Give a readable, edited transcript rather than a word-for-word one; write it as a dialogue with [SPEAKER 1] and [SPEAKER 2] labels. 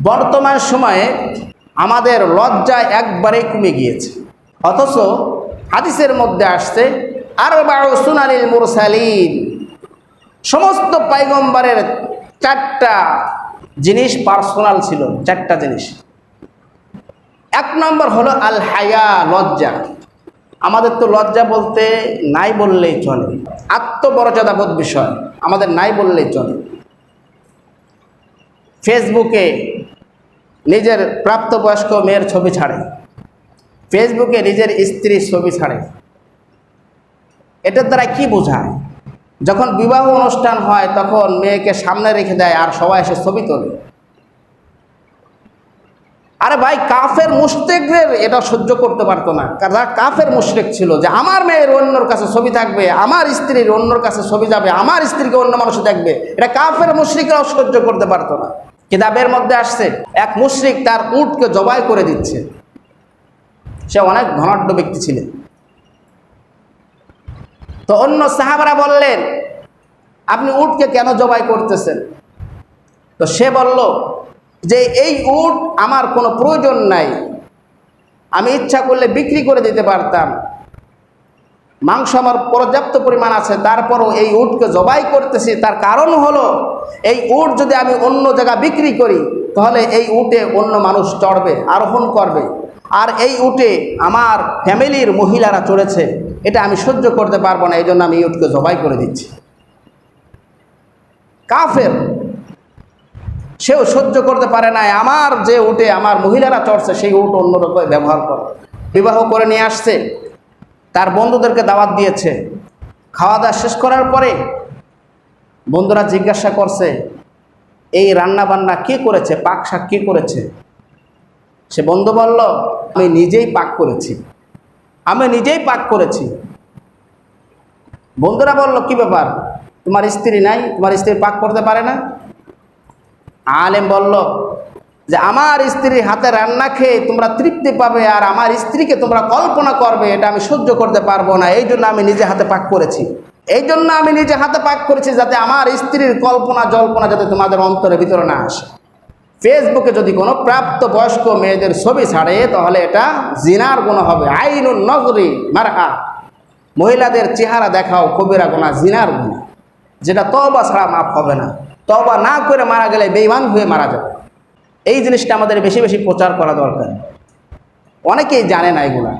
[SPEAKER 1] বর্তমান সময়ে আমাদের লজ্জা একবারেই কমে গিয়েছে, অথচ হাদিসের মধ্যে আসছে আরবাউ সুনানিল মুরসালিন, সমস্ত পয়গম্বরের 4টা জিনিস পার্সোনাল ছিল, 4টা জিনিস। 1 নম্বর হলো আল হায়া, লজ্জা। আমাদের তো লজ্জা বলতে নাই বললেই চলে, আত্মমর্যাদাবোধ বিষয় আমাদের নাই বললেই চলে। ফেসবুকে নিজের প্রাপ্তবয়স্ক মেয়ের ছবি ছাড়ে, ফেসবুকে নিজের স্ত্রীর ছবি ছাড়ে। এটার দ্বারা কি বোঝায়? যখন বিবাহ অনুষ্ঠান হয় তখন মেয়েকে সামনে রেখে দেয় আর সবাই এসে ছবি তোলে। আরে ভাই, কাফের মুশরিকদের এটা সহ্য করতে পারতো না, কারণ কাফের মুশরিক ছিল যে আমার মেয়ের অন্যর কাছে ছবি থাকবে, আমার স্ত্রীর অন্যর কাছে ছবি যাবে, আমার স্ত্রীকে অন্য মানুষ দেখবে। এটা কাফের মুশরিকরাও সহ্য করতে পারতো না। কিতাবের মধ্যে আসছে এক মুশরিক তার উটকে জবাই করে দিচ্ছে। সে অনেক ধনাঢ্য ব্যক্তি ছিলেন। তো অন্য সাহাবারা বললেন, আপনি উটকে কেন জবাই করতেছেন? তো সে বলল যে এই উট আমার কোনো প্রয়োজন নাই, আমি ইচ্ছা করলে বিক্রি করে দিতে পারতাম, মাংস আমার পর্যাপ্ত পরিমাণ আছে, তারপরও এই উটকে জবাই করতেছি। তার কারণ হলো এই উট যদি আমি অন্য জায়গা বিক্রি করি তাহলে এই উটে অন্য মানুষ চড়বে, আরোহণ করবে, আর এই উটে আমার ফ্যামিলির মহিলারা চড়েছে, এটা আমি সহ্য করতে পারবো না, এই জন্য আমি এই উটকে জবাই করে দিচ্ছি। কাফের, সেও সহ্য করতে পারে না আমার যে উটে আমার মহিলারা চড়ছে সেই উট অন্যরকম ব্যবহার করে। বিবাহ করে নিয়ে আসছে, তার বন্ধুদেরকে দাওয়াত দিয়েছে। খাওয়া দাওয়া শেষ করার পরে বন্ধুরা জিজ্ঞাসা করছে, এই রান্না বান্না কে করেছে, পাক শাক কে করেছে? সে বন্ধু বলল, আমি নিজেই পাক করেছি, আমি নিজেই পাক করেছি। বন্ধুরা বলল, কি ব্যাপার, তোমার স্ত্রী নাই, তোমার স্ত্রী পাক করতে পারে না? আলেম বলল যে আমার স্ত্রীর হাতে রান্না খেয়ে তোমরা তৃপ্তি পাবে আর আমার স্ত্রীকে তোমরা কল্পনা করবে, এটা আমি সহ্য করতে পারবো না, এই জন্য আমি নিজে হাতে পাক করেছি। এই জন্য আমি নিজে হাতে পাক করেছি যাতে আমার স্ত্রীর কল্পনা জল্পনা যাতে তোমাদের অন্তরের ভিতরে না আসে। ফেসবুকে যদি কোনো প্রাপ্ত বয়স্ক মেয়েদের ছবি ছাড়ে তাহলে এটা জিনার গুনাহ হবে। আইনুন নজরি মারহা, মহিলাদের চেহারা দেখাও কবিরা গুনাহ, জিনার গুনাহ, যেটা তওবা ছাড়া মাফ হবে না। তওবা না করে মারা গেলে বেঈমান হয়ে মারা যাবে। এই জিনিসটা আমাদের বেশি বেশি প্রচার করা দরকার, অনেকেই জানে না এগুলা।